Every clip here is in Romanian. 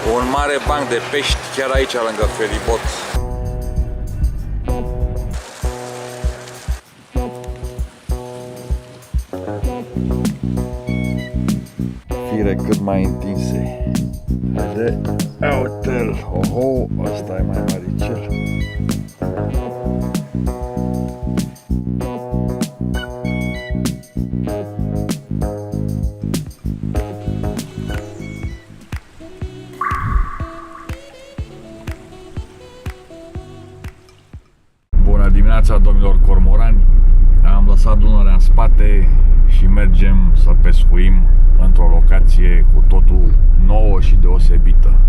Un mare banc de pești chiar aici lângă feribot. Fire cât mai întinse. Haide, uite-l! Oho, ăsta e mai maricel. Bună dimineața, domnilor cormorani! Am lăsat Dunărea în spate și mergem să pescuim într-o locație cu totul nouă și deosebită.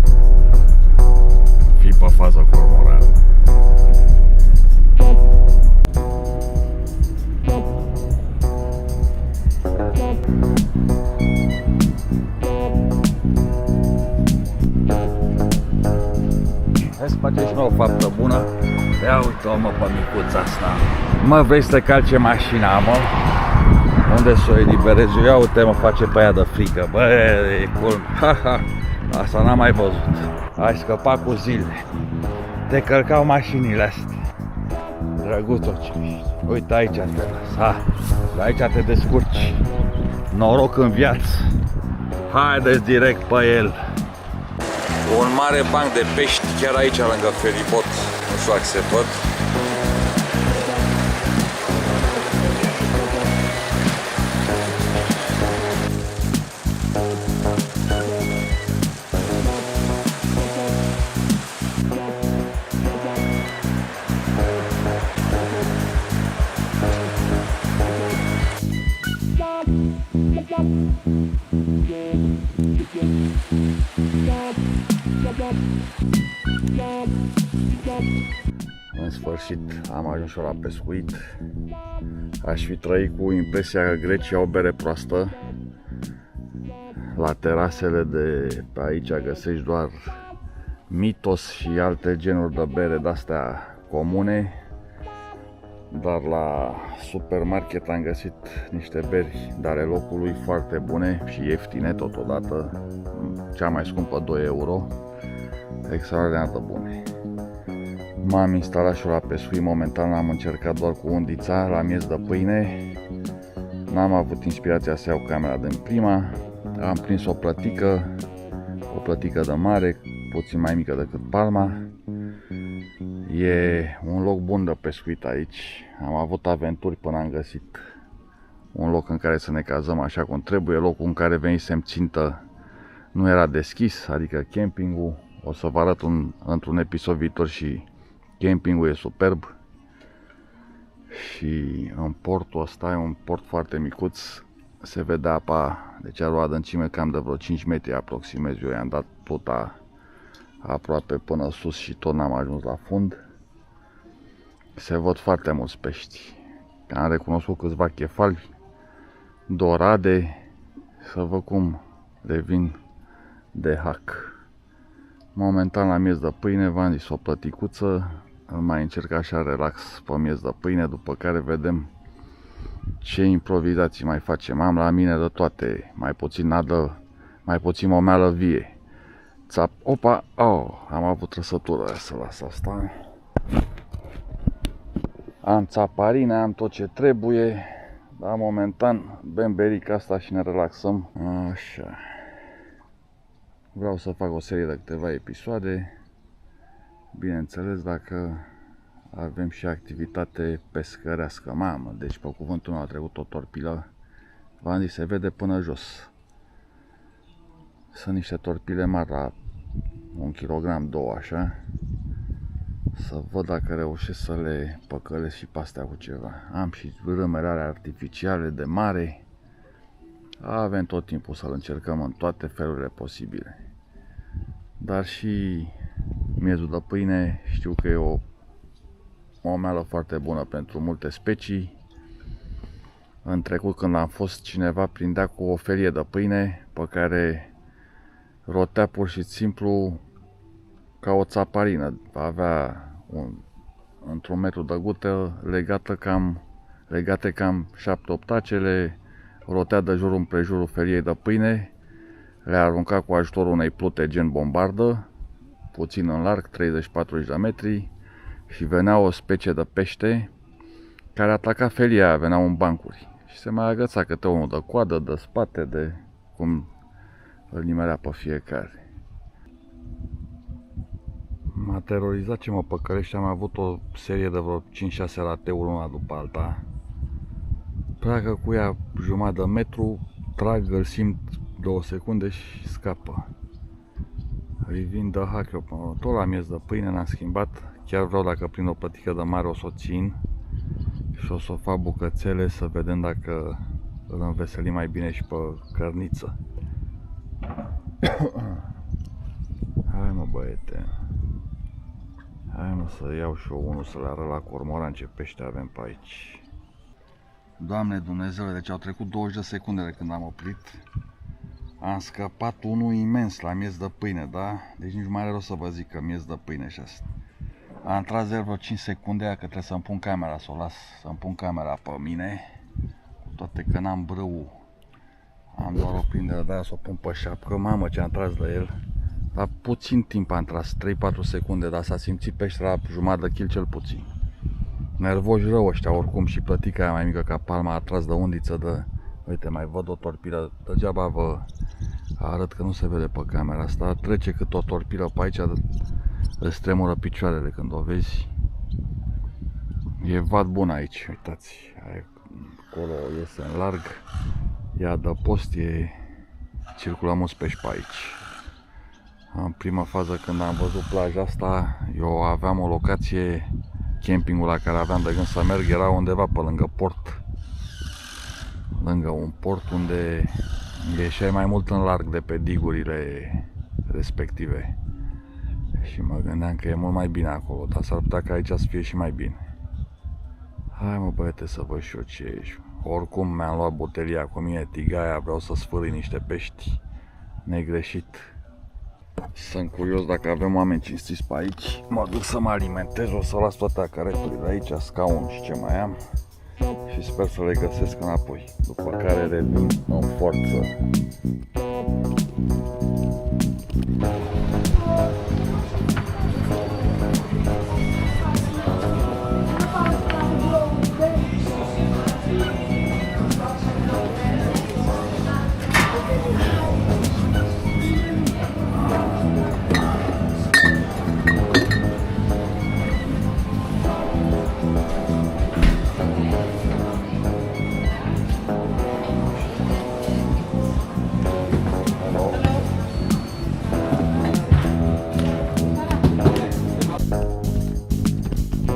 Fii pe fază, cormoran! Hai să facem și nouă faptă bună. Ia uite-o, mă, pe micuța asta. Mă, vrei să calce mașina, mă? Unde să o eliberez? Ia uite, mă, face pe ea de frică. Bă, e culm. Asta n-am mai văzut. Ai scăpat cu zile. Te călcau mașinile astea. Drăguț-o ce ești. Uite, aici te las. Aici te descurci. Noroc în viață. Haideți direct pe el. Un mare banc de pești chiar aici lângă feribot. Nu știu dacă se văd. În sfârșit am ajuns și la pescuit. Aș fi trăit cu impresia că grecii au bere proastă. La terasele de pe aici găsești doar mitos și alte genuri de bere de-astea comune. Dar la supermarket am găsit niște beri de ale locului foarte bune și ieftine totodată. Cea mai scumpă 2 euro. Extraordinar de bune. M-am instalat și la pescuit, momentan am încercat doar cu undița la miez de pâine. N-am avut inspirația să iau camera din prima. Am prins o plătică de mare, puțin mai mică decât palma. E un loc bun de pescuit aici. Am avut aventuri până am găsit un loc în care să ne cazăm așa cum trebuie. Locul în care venisem țintă nu era deschis, adică campingul. O să vă arăt într-un episod viitor și campingul e superb. Și în portul ăsta, e un port foarte micuț, se vede apa, deci are o adâncime cam de vreo 5 metri aproximez. Eu i-am dat pluta aproape până sus și tot n-am ajuns la fund. Se văd foarte mulți pești. Am recunoscut câțiva chefali, dorade, să văd cum revin de hack. Momentan la miez de pâine, v-am zis, o plăticuță, îl mai încerc așa relax pe miez de pâine, după care vedem ce improvizații mai facem. Am la mine de toate, mai puțin nadă, mai puțin momeală vie. Opa, am avut trăsătură, să las asta. Am țaparine, am tot ce trebuie, dar momentan bem berica asta și ne relaxăm. Așa. Vreau să fac o serie de câteva episoade, bineînțeles dacă avem și activitate pescărească. Mamă, deci pe cuvântul meu a trecut o torpilă, v-am zis, se vede până jos. Sunt niște torpile mari la 1 kg, 2 așa. Să văd dacă reușesc să le păcălesc și pe astea cu ceva. Am și râmele alea artificiale de mare. Avem tot timpul să-l încercăm în toate felurile posibile. Dar și miezul de pâine știu că e o momeală foarte bună pentru multe specii. În trecut, când am fost, cineva prindea cu o felie de pâine pe care rotea pur și simplu ca o țaparină. Avea într-un metru de gută legate cam 7-8 tacele, rotea de jurul împrejurul feliei de pâine, Le-a aruncat cu ajutorul unei plute gen bombardă, puțin în larg, 30-40 de metri, și venea o specie de pește care ataca felia aia, veneau în bancuri și se mai agăța câte unul de coadă, de spate, de cum îl nimerea pe fiecare. M-a terorizat ce mă păcălește, am avut o serie de vreo 5-6 rateuri una după alta. Pleacă cu ea jumătate de metru, trag, îl simt 2 secunde și scapă. Îi vin de hack eu până tot la miez de pâine, n-am schimbat. Chiar vreau, dacă prind o plătică de mare, o să o țin și o să o fac bucățele, să vedem dacă îl înveselim mai bine și pe cărniță. Hai mă băiete, hai mă să iau și eu unul să le arăt la cormoran ce pește avem pe aici. Doamne Dumnezeule, deci au trecut 20 de secunde de când am oprit. Am scăpat unul imens la miez de pâine, da? Deci nici mai are rost să vă zic că miez de pâine și asta. Am tras de vreo 5 secunde, că trebuie să-mi pun camera, să o las, să-mi pun camera pe mine. Cu toate că n-am brâu. Am doar o prindere de aia, să o pun pe șapcă. Mamă ce am tras de el. La puțin timp am tras, 3-4 secunde, dar s-a simțit pește la jumătate de kil cel puțin. Nervoși rău ăștia oricum, și plătica aia mai mică ca palma a tras de undiță de... Uite, mai văd o torpilă, degeaba vă arăt că nu se vede pe camera asta. Trece cât o torpilă pe aici, îți tremură picioarele când o vezi. E vat bun aici, uitați, acolo iese în larg, e adăpost, circulă mulți pești pe aici. În prima fază, când am văzut plaja asta, eu aveam o locație, campingul la care aveam de gând să merg era undeva pe lângă port. Lângă un port unde ieșeai mai mult în larg de pe digurile respective. Și mă gândeam că e mult mai bine acolo, dar s-ar putea ca aici să fie și mai bine. Hai mă băiete să văd și eu ce ești. Oricum mi-am luat butelia cu mine, tigaia, vreau să sfârâi niște pești negreșit. Sunt curios dacă avem oameni cinstiți pe aici. Mă duc să mă alimentez, o să las toate acareturile de aici, scaun și ce mai am. Și sper să le găsesc înapoi, după care revin în forță.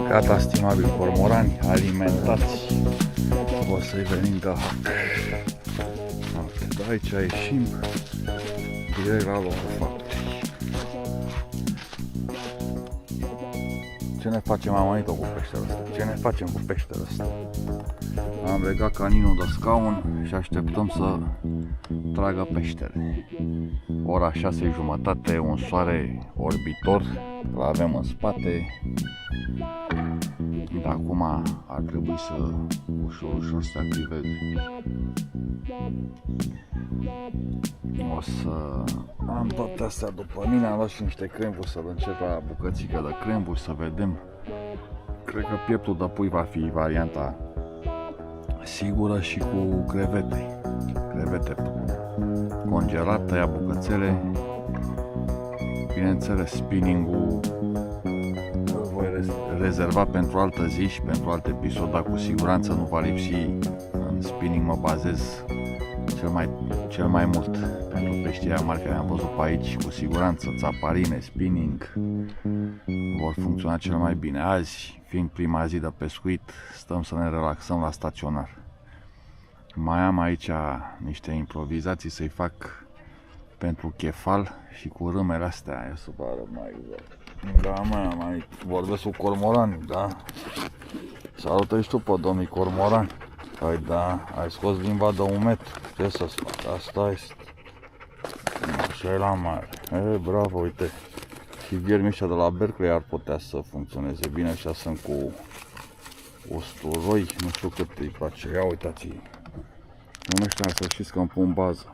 Gata, stimabili cormorani, alimentați, o să-i venim de hac. De aici ieșim direct la locul faptei. Ce ne facem, amanito, cu peștele ăsta? Ce ne facem cu peștele ăsta? Am legat caninul de scaun și așteptăm să tragă peștele. Ora 6:30, un soare orbitor, îl avem în spate. Dar acum ar trebui să ușor se activeze. O să am toate astea după mine, am luat și niște cremburi, să-l încep la bucățică de cremburi, să vedem. Cred că pieptul de pui va fi varianta sigură și cu crevete. Crevete congelate, ia bucățele. Bineînțeles, spinning-ul îl voi rezerva pentru altă zi și pentru alt episod, dar cu siguranță nu va lipsi. În spinning mă bazez cel mai mult pentru peștii mari care am văzut pe aici. Cu siguranță țaparine, spinning vor funcționa cel mai bine. Azi, fiind prima zi de pescuit, stăm să ne relaxăm la staționar. Mai am aici niște improvizații să-i fac pentru chefal și cu râmele astea. Ia să vă arăt mai exact. Da, mai vorbesc cu cormorani, da? Salută și tu pe domnii cormorani. Păi da, ai scos limba de 1 metru. Ce să-ți fac? Asta este. Așa e la mare. E, bravo, uite. Și viermii ăștia de la Berkeley ar putea să funcționeze bine. Așa sunt cu usturoi. Nu știu cât îi place. Ia uitați-i. Nu ăștia, să știți că îmi pun bază.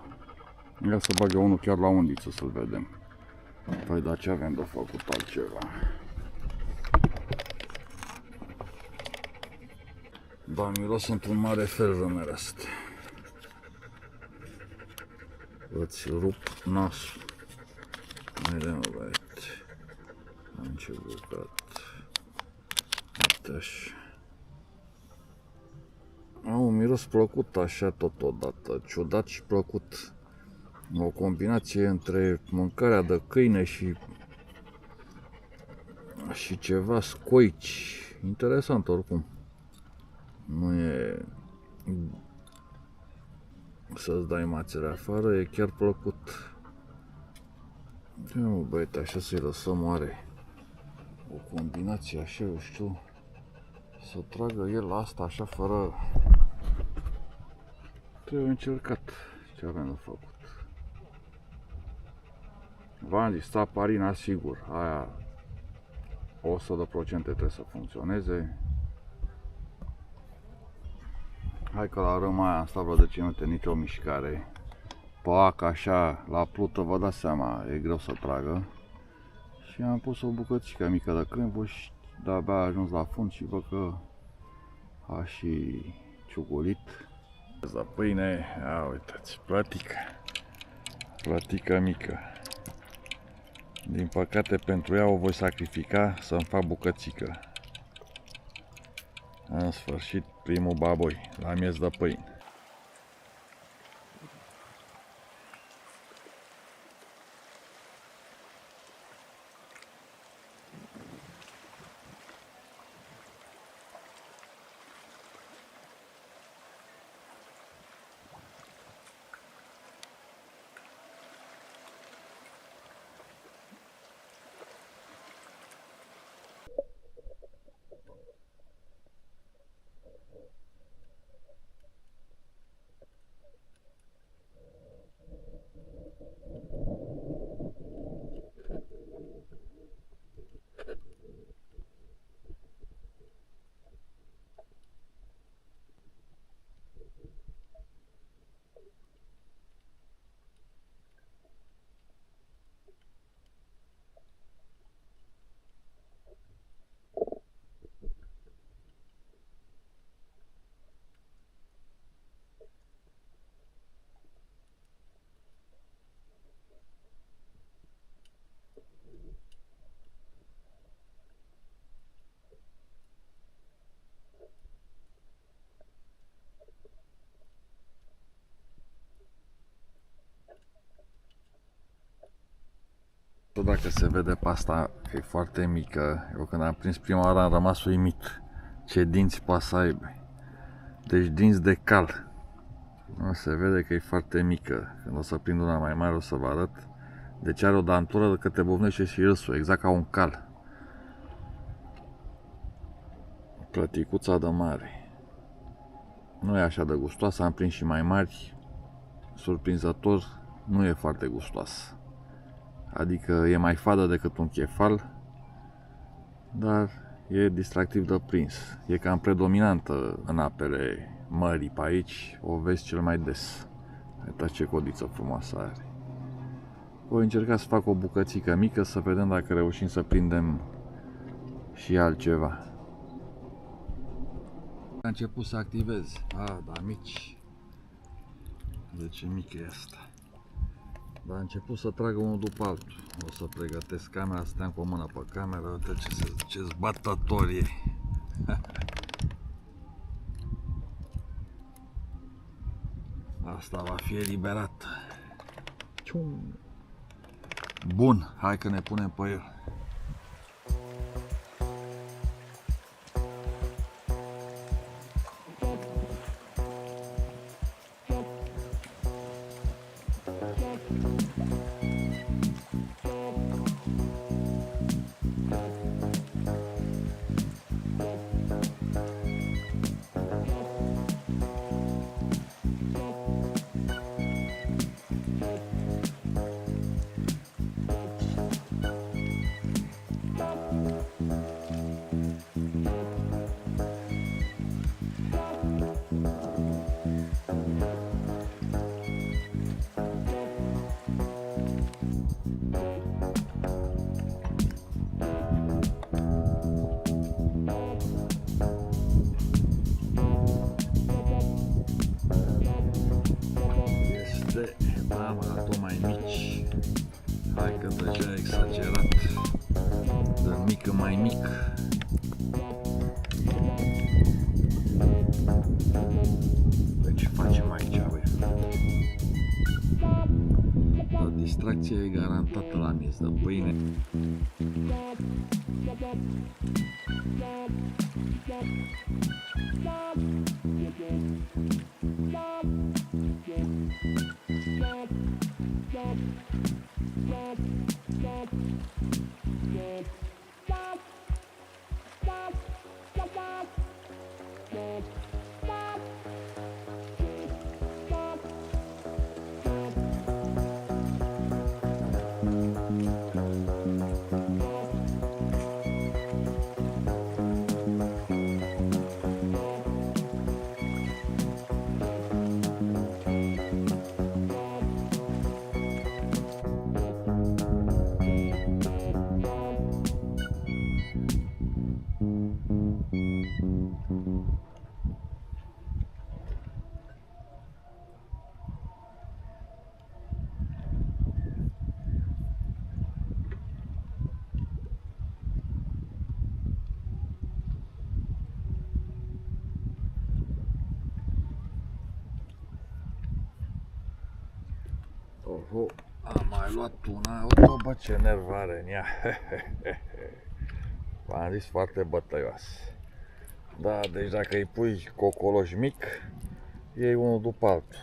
Ia să bagă unul chiar la undiță să-l vedem. Păi da, ce avem de făcut altceva? Da, miros într-un mare fel rămere astea. Îți rup nasul. Haide mă, băiete. Am ce bucat. Uite așa. Au un miros plăcut așa totodată. Ciudat și plăcut. O combinație între mâncarea de câine și ceva scoici. Interesant oricum. Nu e să-ți dai mațele afară, e chiar plăcut. Nu, băiete, așa să-i lăsăm oare. O combinație așa, eu știu, să tragă el asta așa fără... Trebuie încercat ce avem de făcut. V-am zis, saparina sigur, aia 100% trebuie să funcționeze. Hai că la râma aia am stat vreo 10 minute, nicio mișcare. Pac, așa, la plută, vă dați seama, e greu să tragă. Și am pus o bucățică mică de crembuș, de-abia a ajuns la fund și văd că a și ciugulit. La pâine, ia uitați, plătică mică. Din păcate pentru ea o voi sacrifica să-mi fac bucățică. În sfârșit, primul baboi, la miez de pâine. Dacă se vede pe asta că e foarte mică, eu când am prins prima oară am rămas uimit ce dinți poate să aibă. Deci dinți de cal. Nu se vede că e foarte mică. Când o să prind una mai mare o să vă arăt. Deci are o dantură de că te bovnește și râsul, exact ca un cal. Plăticuța de mare. Nu e așa de gustoasă, am prins și mai mari. Surprinzător, nu e foarte gustoasă. Adică e mai fadă decât un chefal, dar e distractiv de prins. E cam predominantă în apele mării pe aici, o vezi cel mai des. Uitați ce codiță frumoasă are. Voi încerca să fac o bucățică mică să vedem dacă reușim să prindem și altceva. A început să activez. Da, mici. De ce mică e asta? Dar a început să tragă unul după altul. O să pregătesc camera, stăteam cu o mână pe cameră, uite ce zbătător e. Asta va fi eliberată. Bun, hai că ne punem pe el. deja exagerat, de mic în mai mic. Ce facem aici, băi? Dar distracția e garantată la miez de pâine. Oho, am mai luat una, uite, bă, ce nerv are în ea. V-am zis, foarte bătăioasă. Da, deci dacă îi pui cocoloș mic, iei unul după altul.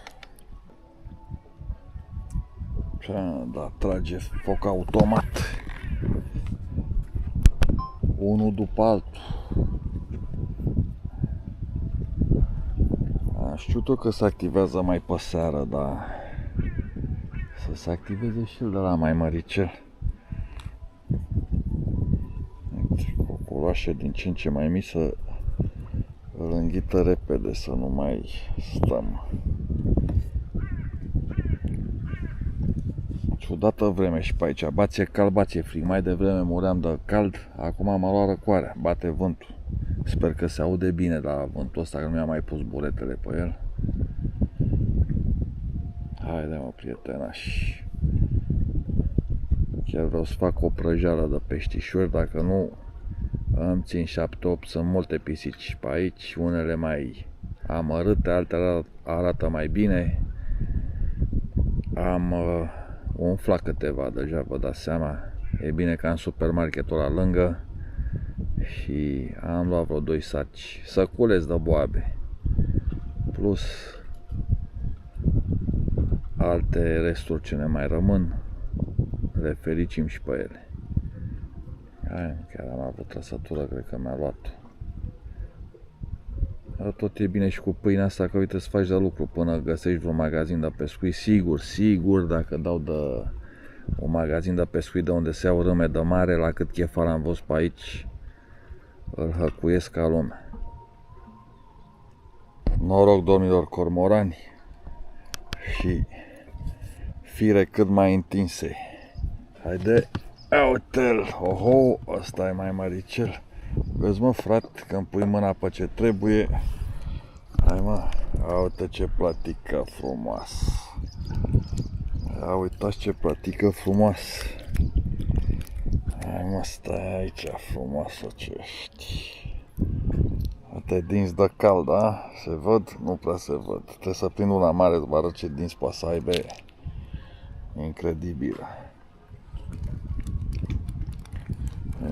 Da, trage foc automat. Unul după altul. Știu tot că se activează mai pe seară, dar să se activeze și el de la mai măricel. Cocoloașe din ce în ce mai mici să îl înghită repede, să nu mai stăm. Ciudată vreme și pe aici, bație cald, bație frig. Mai devreme muream de cald, acum m-a luat răcoarea, bate vântul. Sper că se aude bine la vântul ăsta, că nu mi-am mai pus buretele pe el. Haide, mă, prietenași. Chiar vreau să fac o prăjeală de peștișori, dacă nu îmi țin 7-8, sunt multe pisici pe aici, unele mai amărâte, altele arată mai bine. Am umflat câteva deja, vă dați seama. E bine că am supermarketul la lângă și am luat vreo 2 saci săculeți de boabe, plus alte resturi ce ne mai rămân, le fericim și pe ele. Hai, chiar am avut trăsătură, cred că mi-a luat. Dar tot e bine și cu pâinea asta, că uite, să faci de lucru până găsești vreun magazin de pescuit. Sigur, dacă dau de un magazin de pescuit de unde se iau râme de mare, la cât chefar am văzut pe aici, îl hăcuiesc ca lumea. Noroc, domnilor cormorani, și fire cât mai întinse. Haide, uite-l, oho, ăsta e mai măricel. Vezi, mă, frate, când pui mâna pe ce trebuie. Hai, mă, uite ce platică frumoasă. Ia uitați ce platică frumoasă. Hai, mă, stai aici, frumoasă ce ești. Uite, dinți de cald, da? Se văd? Nu prea se văd. Trebuie să prind una mare, să vă arăt ce dinți poate să aibă. Incredibilă.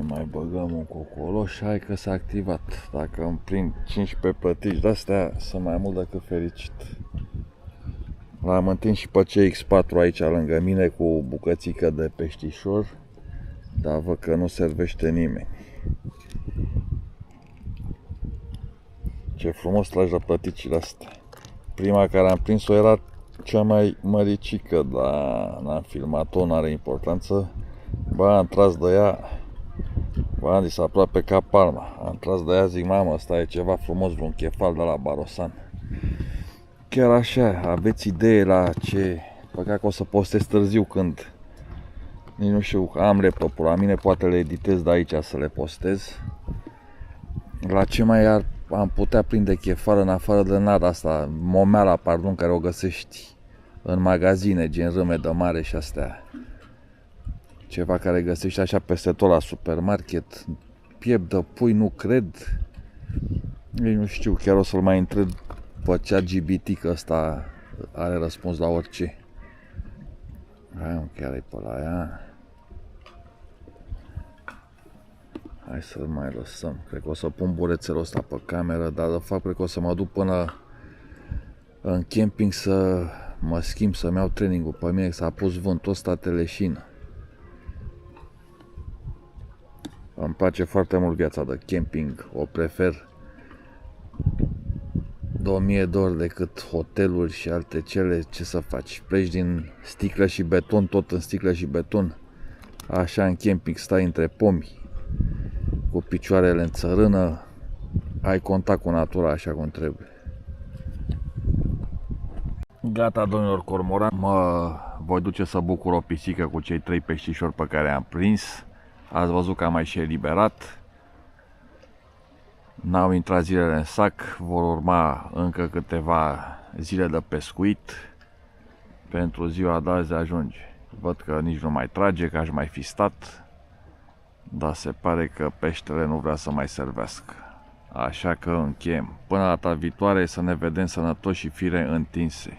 Mai băgăm un cocoloș, hai că s-a activat. Dacă îmi prind 15 plătici de-astea, sunt mai mult decât fericit. L-am întins și pe CX4 aici lângă mine cu o bucățică de peștișor, dar văd că nu servește nimeni. Ce frumos tragi la plăticile astea. Prima care am prins-o era cea mai măricică, dar n-am filmat-o, n-are importanță. Bă, am tras de ea. Bă, am zis aproape ca palma. Am tras de ea, zic, mamă, ăsta e ceva frumos, vreun chefal de la Barosan. Chiar așa, aveți idee la ce... Păcat că o să postez târziu, când... Nici nu știu, am laptopul la mine, poate le editez de aici să le postez. La ce mai am putea prinde chefal în afară de nada asta, momeala, pardon, care o găsești în magazine, gen râme de mare și astea. Ceva care găsești așa peste tot la supermarket. Piept de pui, nu cred. Eu nu știu, chiar o să-l mai întreb pe ChatGPT, că ăsta are răspuns la orice. Hai, chiar e pe la ea. Hai să-l mai lăsăm. Cred că o să pun burețelul ăsta pe cameră, dar de fapt cred că o să mă duc până în camping să mă schimb, să-mi iau trainingul pe mine, s-a pus vântul ăsta teleșină. Îmi place foarte mult viața de camping, o prefer de 1000 de ori decât hoteluri și alte cele. Ce să faci? Pleci din sticlă și beton, tot în sticlă și beton. Așa în camping stai între pomi, cu picioarele în țărână, ai contact cu natura așa cum trebuie. Gata, domnilor cormoran, mă voi duce să bucur o pisică cu cei 3 peștișori pe care am prins. Ați văzut că am mai și eliberat. N-au intrat zilele în sac, vor urma încă câteva zile de pescuit. Pentru ziua de azi ajunge. Văd că nici nu mai trage, că aș mai fi stat. Dar se pare că peștele nu vrea să mai servească. Așa că încheiem. Până data viitoare, să ne vedem sănătoși și fire întinse.